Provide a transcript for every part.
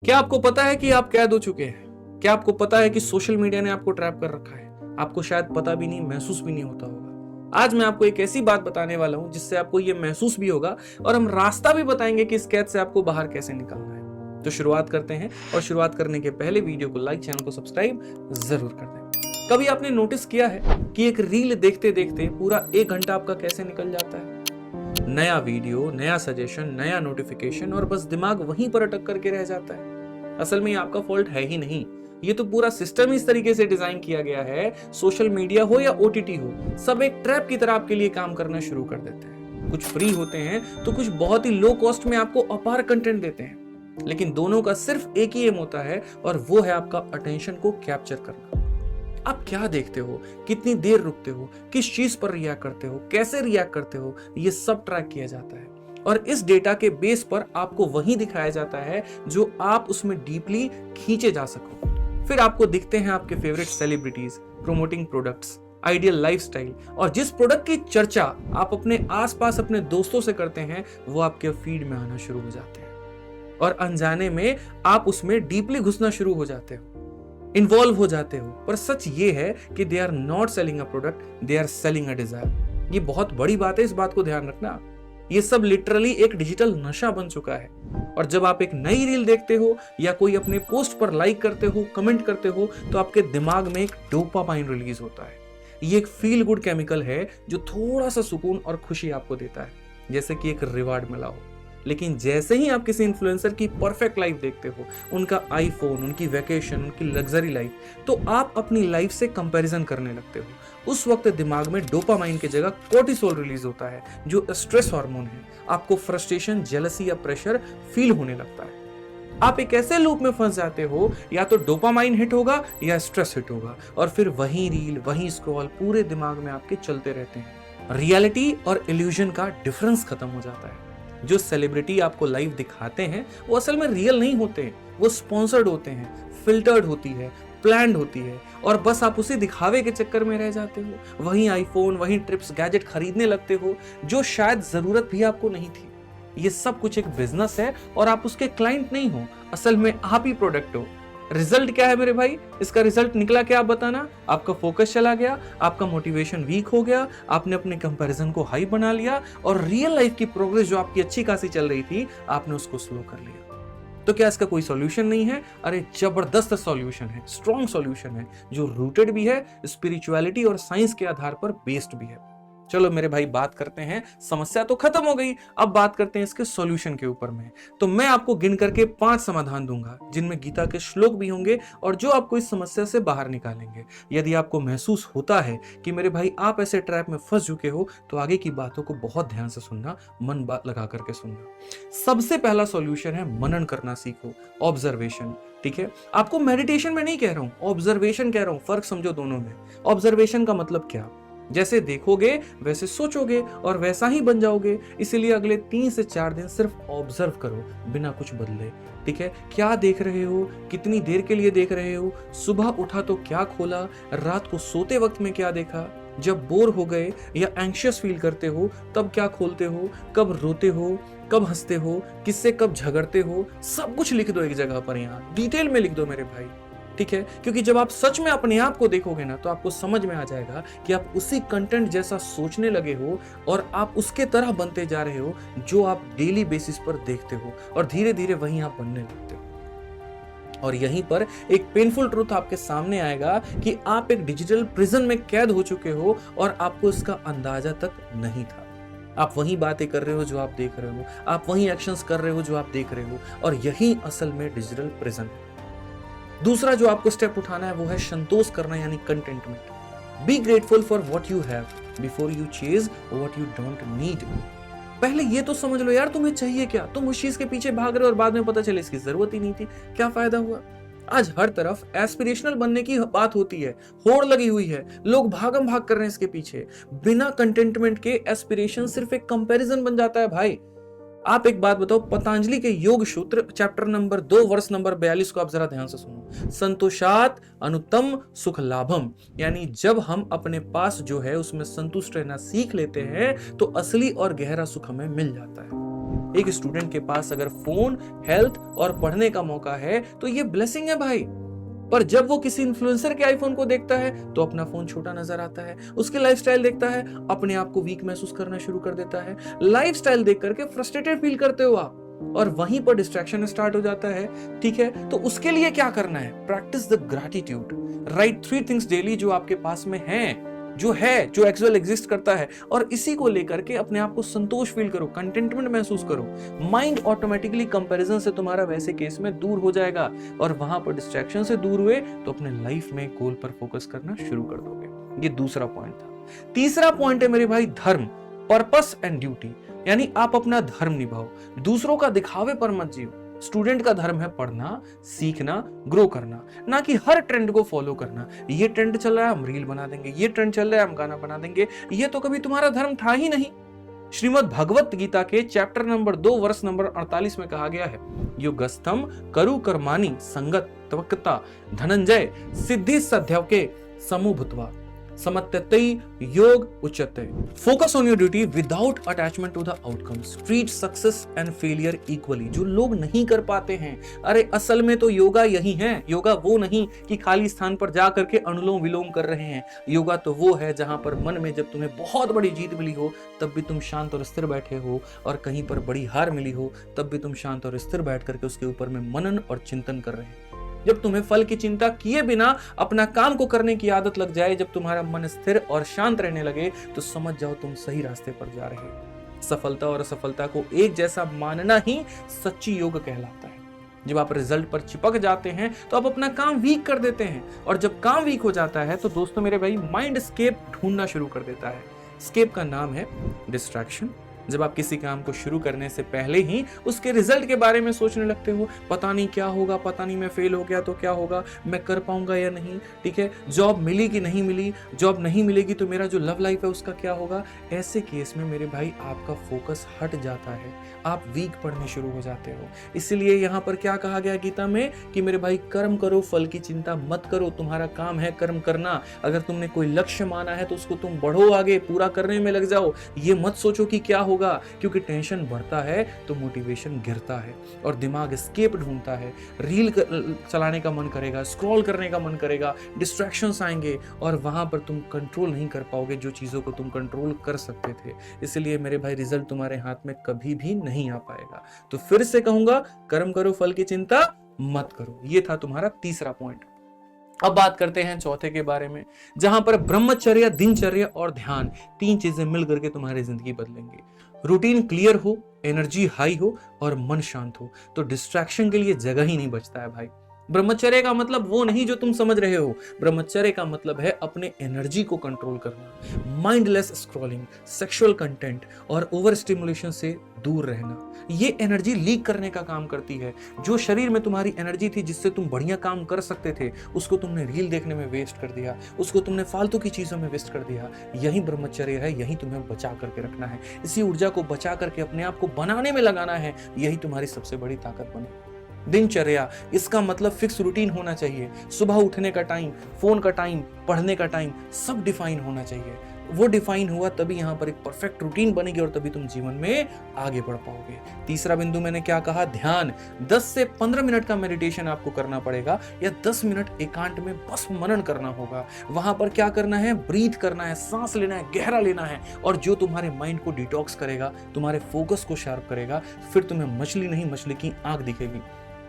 क्या आपको पता है कि आप कैद हो चुके हैं? क्या आपको पता है कि सोशल मीडिया ने आपको ट्रैप कर रखा है? आपको शायद पता भी नहीं, महसूस भी नहीं होता होगा। आज मैं आपको एक ऐसी बात बताने वाला हूं जिससे आपको ये महसूस भी होगा और हम रास्ता भी बताएंगे कि इस कैद से आपको बाहर कैसे निकलना है। तो शुरुआत करते हैं, और शुरुआत करने के पहले वीडियो को लाइक, चैनल को सब्सक्राइब जरूर कर दें। कभी आपने नोटिस किया है कि एक रील देखते देखते पूरा 1 घंटा आपका कैसे निकल जाता है? नया वीडियो, नया सजेशन, नया नोटिफिकेशन, और बस दिमाग वहीं पर अटक करके रह जाता है। असल में ये आपका फॉल्ट है ही नहीं, ये तो पूरा सिस्टम इस तरीके से डिजाइन किया गया है। सोशल मीडिया हो या ओटीटी हो, सब एक ट्रैप की तरह आपके लिए काम करना शुरू कर देते हैं। कुछ फ्री होते हैं तो कुछ बहुत ही लो कॉस्ट में आपको अपार कंटेंट देते हैं, लेकिन दोनों का सिर्फ एक ही एम होता है, और वो है आपका अटेंशन को कैप्चर करना। आप क्या देखते हो, कितनी देर रुकते हो, किस चीज पर रिएक्ट करते हो, कैसे रिएक्ट करते हो, ये सब ट्रैक किया जाता है। और इस डेटा के बेस पर आपको वही दिखाया जाता है जो आप उसमें डीपली खींचे जा सको। फिर आपको दिखते हैं आपके favourite celebrities promoting products, ideal lifestyle, और जिस प्रोडक्ट की चर्चा आप अपने आसपास अपने दोस्तों से करते हैं वो आपके फीड में आना शुरू हो जाते हैं, और अनजाने में आप उसमें डीपली घुसना शुरू हो जाते हो, इन्वॉल्व हो जाते हो। पर सच ये है कि they are not selling a product, they are selling a desire. ये बहुत बड़ी बात है, इस बात को ध्यान रखना। ये सब लिटरली एक डिजिटल नशा बन चुका है। और जब आप एक नई रील देखते हो या कोई अपने पोस्ट पर लाइक करते हो, कमेंट करते हो, तो आपके दिमाग में एक डोपामाइन रिलीज होता है। ये एक फील गुड केमिकल है जो थोड़ा सा सुकून और खुशी आपको देता है, जैसे कि एक रिवार्ड मिला हो। लेकिन जैसे ही आप किसी इन्फ्लुएंसर की परफेक्ट लाइफ देखते हो, उनका आईफोन, उनकी वैकेशन, उनकी लग्जरी लाइफ, तो आप अपनी लाइफ से कंपैरिजन करने लगते हो। उस वक्त दिमाग में डोपामाइन की जगह कोर्टिसोल रिलीज होता है, जो स्ट्रेस हार्मोन है। आपको फ्रस्ट्रेशन, जेलसी या प्रेशर फील होने लगता है। आप एक ऐसे लूप में फंस जाते हो, या तो डोपामाइन हिट होगा या स्ट्रेस हिट होगा, और फिर वही रील, वही स्क्रॉल पूरे दिमाग में आपके चलते रहते हैं। रियलिटी और इल्यूजन का डिफरेंस खत्म हो जाता है। जो सेलिब्रिटी आपको लाइव दिखाते हैं वो असल में रियल नहीं होते, वो स्पॉन्सर्ड होते हैं, फिल्टर्ड होती है, प्लान्ड होती है, और बस आप उसे दिखावे के चक्कर में रह जाते हो। वही आईफोन, वही ट्रिप्स, गैजेट खरीदने लगते हो जो शायद जरूरत भी आपको नहीं थी। ये सब कुछ एक बिजनेस है और आप उसके क्लाइंट नहीं हो, असल में आप ही प्रोडक्ट हो। रिजल्ट क्या है मेरे भाई? इसका रिजल्ट निकला क्या, आप बताना? आपका फोकस चला गया, आपका मोटिवेशन वीक हो गया, आपने अपने कंपैरिजन को हाई बना लिया, और रियल लाइफ की प्रोग्रेस जो आपकी अच्छी खासी चल रही थी, आपने उसको स्लो कर लिया। तो क्या इसका कोई सॉल्यूशन नहीं है? अरे जबरदस्त सॉल्यूशन है, स्ट्रॉन्ग सॉल्यूशन है, जो रूटेड भी है स्पिरिचुअलिटी और साइंस के आधार पर बेस्ड भी है। चलो मेरे भाई, बात करते हैं, समस्या तो खत्म हो गई, अब बात करते हैं इसके सॉल्यूशन के ऊपर में। तो मैं आपको गिन करके 5 समाधान दूंगा, जिनमें गीता के श्लोक भी होंगे और जो आपको इस समस्या से बाहर निकालेंगे। यदि आपको महसूस होता है कि मेरे भाई आप ऐसे ट्रैप में फंस चुके हो, तो आगे की बातों को बहुत ध्यान से सुनना, मन बात लगा करके सुनना। सबसे पहला सॉल्यूशन है मनन करना सीखो, ऑब्जर्वेशन। ठीक है, आपको मेडिटेशन में नहीं कह रहा हूं, ऑब्जर्वेशन कह रहा हूं, फर्क समझो दोनों में। ऑब्जर्वेशन का मतलब क्या? जैसे देखोगे वैसे सोचोगे और वैसा ही बन जाओगे। इसीलिए अगले 3 से 4 दिन सिर्फ ऑब्जर्व करो, बिना कुछ बदले। ठीक है, क्या देख रहे हो, कितनी देर के लिए देख रहे हो, सुबह उठा तो क्या खोला, रात को सोते वक्त में क्या देखा, जब बोर हो गए या एंग्शियस फील करते हो तब क्या खोलते हो, कब रोते हो, कब हंसते हो, किससे कब झगड़ते हो, सब कुछ लिख दो एक जगह पर, यहाँ डिटेल में लिख दो मेरे भाई। ठीक है, क्योंकि जब आप सच में अपने आप को देखोगे ना, तो आपको समझ में आ जाएगा कि आप उसी कंटेंट जैसा सोचने लगे हो, और आप उसके तरह बनते जा रहे हो जो आप डेली बेसिस पर देखते हो, और धीरे धीरे वहीं आप बनने लगते हो। और यहीं पर एक पेनफुल ट्रूथ आपके सामने आएगा कि आप एक डिजिटल प्रिजन में कैद हो चुके हो, और आपको इसका अंदाजा तक नहीं था। आप वही बातें कर रहे हो जो आप देख रहे हो, आप वही एक्शंस कर रहे हो जो आप देख रहे हो, और यही असल में डिजिटल प्रिजन है। दूसरा जो आपको स्टेप उठाना है वो है संतोष करना, यानी contentment. Be grateful for what you have before you chase what you don't need. पहले ये तो समझ लो यार, तुम्हें चाहिए क्या? तुम उस चीज के पीछे भाग रहे हो और बाद में पता चले इसकी जरूरत ही नहीं थी, क्या फायदा हुआ? आज हर तरफ एस्पिरेशनल बनने की बात होती है, होड़ लगी हुई है, लोग भागम भाग कर रहे हैं इसके पीछे। बिना कंटेंटमेंट के एस्पिरेशन सिर्फ एक कंपैरिजन बन जाता है भाई। आप एक बात बताओ, पतंजलि के योग सूत्र चैप्टर नंबर 2 वर्ष नंबर 42 को आप जरा ध्यान से सुनो। संतोषात अनुत्तम सुख लाभम, यानी जब हम अपने पास जो है उसमें संतुष्ट रहना सीख लेते हैं, तो असली और गहरा सुख हमें मिल जाता है। एक स्टूडेंट के पास अगर फोन, हेल्थ और पढ़ने का मौका है तो ये ब्लेसिंग है भाई। पर जब वो किसी इन्फ्लुएंसर के आईफोन को देखता है तो अपना फोन छोटा नजर आता है, उसके लाइफस्टाइल देखता है, अपने आप को वीक महसूस करना शुरू कर देता है। लाइफस्टाइल देख करके फ्रस्ट्रेटेड फील करते हो आप, और वहीं पर डिस्ट्रैक्शन स्टार्ट हो जाता है। ठीक है, तो उसके लिए क्या करना है? Practice the gratitude, right 3 things daily जो आपके पास में है, जो एक्चुअल एग्जिस्ट करता है, और इसी को लेकर के अपने आप को संतोष फील करो, कंटेंटमेंट महसूस करो। माइंड ऑटोमेटिकली कंपैरिजन से तुम्हारा वैसे केस में दूर हो जाएगा, और वहां पर डिस्ट्रैक्शन से दूर हुए तो अपने लाइफ में गोल पर फोकस करना शुरू कर दोगे। ये दूसरा पॉइंट था। तीसरा पॉइंट है मेरे भाई धर्म, पर्पस एंड ड्यूटी, यानी आप अपना धर्म निभाओ, दूसरों का दिखावे पर मत जियो। स्टूडेंट का धर्म है पढ़ना, सीखना, ग्रो करना, ना कि हर ट्रेंड को फॉलो करना। ये ट्रेंड चल रहा है हम रील बना देंगे, ये ट्रेंड चल रहा है हम गाना बना देंगे, ये तो कभी तुम्हारा धर्म था ही नहीं। श्रीमद् भगवत गीता के चैप्टर नंबर 2 वर्ष नंबर 48 में कहा गया है, युगस्थम करु कर्माणि संगत त्वक्ता धनंजय सिद्धि सध्यवके समूभूत्वा समत्यतई योग उच्यते। Focus on your duty without attachment to the outcomes, treat success and failure equally. जो लोग नहीं कर पाते हैं, अरे असल में तो योगा यही है। योगा वो नहीं कि खाली स्थान पर जा करके अनुलोम विलोम कर रहे हैं। योगा तो वो है जहां पर मन में जब तुम्हें बहुत बड़ी जीत मिली हो तब भी तुम शांत और स्थिर बैठे हो, और कहीं पर बड़ी हार मिली हो तब भी तुम शांत और स्थिर बैठ करके उसके ऊपर में मनन और चिंतन कर रहे हैं। जब तुम्हें फल की चिंता किए बिना अपना काम को करने की आदत लग जाए, जब तुम्हारा मन स्थिर और शांत रहने लगे, तो समझ जाओ तुम सही रास्ते पर जा रहे हो। सफलता और असफलता को एक जैसा मानना ही सच्ची योग कहलाता है। जब आप रिजल्ट पर चिपक जाते हैं तो आप अपना काम वीक कर देते हैं, और जब काम वीक हो जाता है तो दोस्तों मेरे भाई माइंड स्केप ढूंढना शुरू कर देता है। स्केप का नाम है डिस्ट्रैक्शन। जब आप किसी काम को शुरू करने से पहले ही उसके रिजल्ट के बारे में सोचने लगते हो, पता नहीं क्या होगा, पता नहीं मैं फेल हो गया तो क्या होगा, मैं कर पाऊंगा या नहीं, ठीक है, जॉब मिली कि नहीं मिली, जॉब नहीं मिलेगी तो मेरा जो लव लाइफ है उसका क्या होगा। ऐसे केस में मेरे भाई आपका फोकस हट जाता है, आप वीक पढ़ने शुरू हो जाते हो। इसलिए यहाँ पर क्या कहा गया गीता में कि मेरे भाई कर्म करो, फल की चिंता मत करो। तुम्हारा काम है कर्म करना। अगर तुमने कोई लक्ष्य माना है तो उसको तुम बढ़ो आगे, पूरा करने में लग जाओ। ये मत सोचो कि क्या होगा, क्योंकि टेंशन बढ़ता है तो मोटिवेशन गिरता है और दिमाग एस्केप ढूंढता है। रील चलाने का मन करेगा, स्क्रॉल करने का मन करेगा, डिस्ट्रैक्शंस आएंगे और वहां पर तुम कंट्रोल नहीं कर पाओगे जो चीजों को तुम कंट्रोल कर सकते थे। इसलिए मेरे भाई रिजल्ट तुम्हारे हाथ में कभी भी नहीं आ पाएगा। तो फिर से कहूंगा, कर्म करो, फल की चिंता मत करो। ये था तुम्हारा तीसरा पॉइंट। अब बात करते हैं चौथे के बारे में, जहां पर ब्रह्मचर्य, दिनचर्या और ध्यान, 3 चीजें मिल करके तुम्हारी जिंदगी बदलेंगी। रूटीन क्लियर हो, एनर्जी हाई हो और मन शांत हो, तो डिस्ट्रैक्शन के लिए जगह ही नहीं बचता है भाई। ब्रह्मचर्य का मतलब वो नहीं जो तुम समझ रहे हो। ब्रह्मचर्य का मतलब है अपने एनर्जी को कंट्रोल करना, माइंडलेस स्क्रॉलिंग, सेक्सुअल कंटेंट और ओवर स्टिमुलेशन से दूर रहना। ये एनर्जी लीक करने का काम करती है। जो शरीर में तुम्हारी एनर्जी थी जिससे तुम बढ़िया काम कर सकते थे, उसको तुमने रील देखने में वेस्ट कर दिया, उसको तुमने फालतू की चीजों में वेस्ट कर दिया। यही ब्रह्मचर्य है, यही तुम्हें बचा करके रखना है। इसी ऊर्जा को बचा करके अपने आप को बनाने में लगाना है। यही तुम्हारी सबसे बड़ी ताकत बने। दिनचर्या, इसका मतलब फिक्स रूटीन होना चाहिए। सुबह उठने का टाइम, फोन का टाइम, पढ़ने का टाइम, सब डिफाइन होना चाहिए। वो डिफाइन हुआ तभी यहाँ पर एक परफेक्ट रूटीन बनेगी और तभी तुम जीवन में आगे बढ़ पाओगे। तीसरा बिंदु मैंने क्या कहा, ध्यान। 10 से 15 मिनट का मेडिटेशन आपको करना पड़ेगा, या 10 मिनट एकांत में बस मनन करना होगा। वहां पर क्या करना है, ब्रीथ करना है, सांस लेना है, गहरा लेना है, और जो तुम्हारे माइंड को डिटॉक्स करेगा, तुम्हारे फोकस को शार्प करेगा, फिर तुम्हें मछली नहीं मछली की आंख दिखेगी।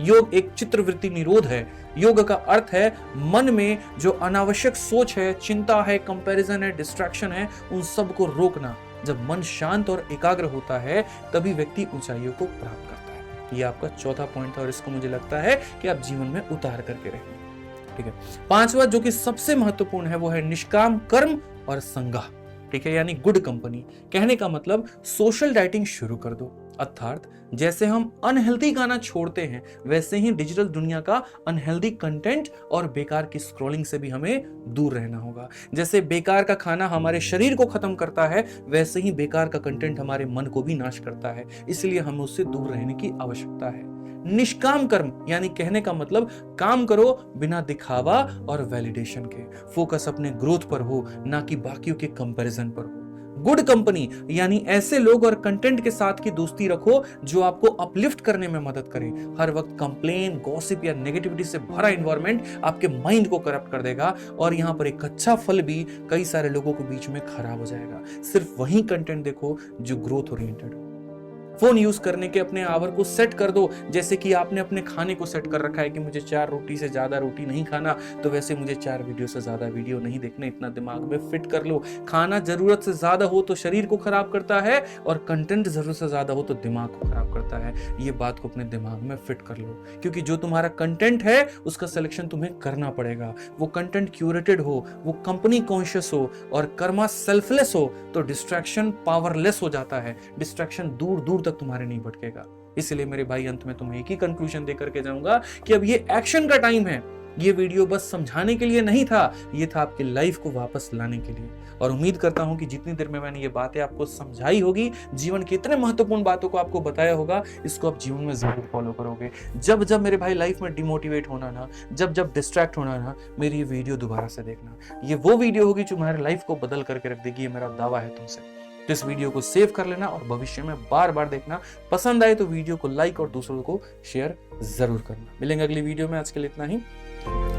योग एक चित्रवृत्ति निरोध है। योग का अर्थ है मन में जो अनावश्यक सोच है, चिंता है, कंपैरिजन है, डिस्ट्रैक्शन है, उन सब को रोकना। जब मन शांत और एकाग्र होता है तभी व्यक्ति ऊंचाइयों को प्राप्त करता है। ये आपका चौथा पॉइंट था और इसको मुझे लगता है कि आप जीवन में उतार करके रहेंगे। ठीक है, पांचवा जो कि सबसे महत्वपूर्ण है वो है निष्काम कर्म और संगा। ठीक है, यानी गुड कंपनी। कहने का मतलब सोशल डाइटिंग शुरू कर दो। अर्थात जैसे हम अनहेल्दी गाना छोड़ते हैं, वैसे ही डिजिटल दुनिया का अनहेल्दी कंटेंट और बेकार की स्क्रॉलिंग से भी हमें दूर रहना होगा। जैसे बेकार का खाना हमारे शरीर को खत्म करता है, वैसे ही बेकार का कंटेंट हमारे मन को भी नाश करता है। इसलिए हमें उससे दूर रहने की आवश्यकता है। निष्काम कर्म, यानी कहने का मतलब काम करो बिना दिखावा और वैलिडेशन के। फोकस अपने ग्रोथ पर हो, ना कि बाकियों के कंपैरिजन पर हो। गुड कंपनी यानी ऐसे लोग और कंटेंट के साथ की दोस्ती रखो जो आपको अपलिफ्ट करने में मदद करे। हर वक्त कंप्लेन, गॉसिप या नेगेटिविटी से भरा एनवायरनमेंट आपके माइंड को करप्ट कर देगा और यहां पर एक अच्छा फल भी कई सारे लोगों के बीच में खराब हो जाएगा। सिर्फ वही कंटेंट देखो जो ग्रोथ ओरिएंटेड हो। फोन यूज करने के अपने आवर को सेट कर दो, जैसे कि आपने अपने खाने को सेट कर रखा है कि मुझे 4 रोटी से ज्यादा रोटी नहीं खाना, तो वैसे मुझे 4 वीडियो से ज्यादा वीडियो नहीं देखने, इतना दिमाग में फिट कर लो। खाना जरूरत से ज्यादा हो तो शरीर को खराब करता है और कंटेंट जरूरत से ज्यादा हो तो दिमाग को खराब करता है। ये बात को अपने दिमाग में फिट कर लो, क्योंकि जो तुम्हारा कंटेंट है उसका सिलेक्शन तुम्हें करना पड़ेगा। वो कंटेंट क्यूरेटेड हो, वो कंपनी कॉन्शियस हो और कर्मा सेल्फलेस हो, तो डिस्ट्रैक्शन पावरलेस हो जाता है। डिस्ट्रैक्शन दूर दूर तक तुम्हारे नहीं भटकेगा। इसलिए मेरे भाई, अंत में तुम्हें एक ही कंक्लूजन देकर के जाऊंगा कि अब ये एक्शन का टाइम है। ये वीडियो बस समझाने के लिए नहीं था, ये था आपकी लाइफ को वापस लाने के लिए। और उम्मीद करता हूं कि जितनी देर में मैंने ये बातें आपको समझाई होगी, जीवन की इतने महत्वपूर्ण बातों को आपको बताया होगा, इसको आप जीवन में जरूर फॉलो करोगे। जब जब मेरे भाई लाइफ में डिमोटिवेट होना ना, जब जब डिस्ट्रैक्ट होना ना, मेरी ये वीडियो दोबारा से देखना। ये वो वीडियो होगी जो तुम्हारी लाइफ को बदल करके रख देगी। ये मेरा दावा है तुमसे। तो इस वीडियो को सेव कर लेना और भविष्य में बार बार देखना। पसंद आए तो वीडियो को लाइक और दूसरों को शेयर जरूर करना। मिलेंगे अगली वीडियो में। आज के लिए इतना ही।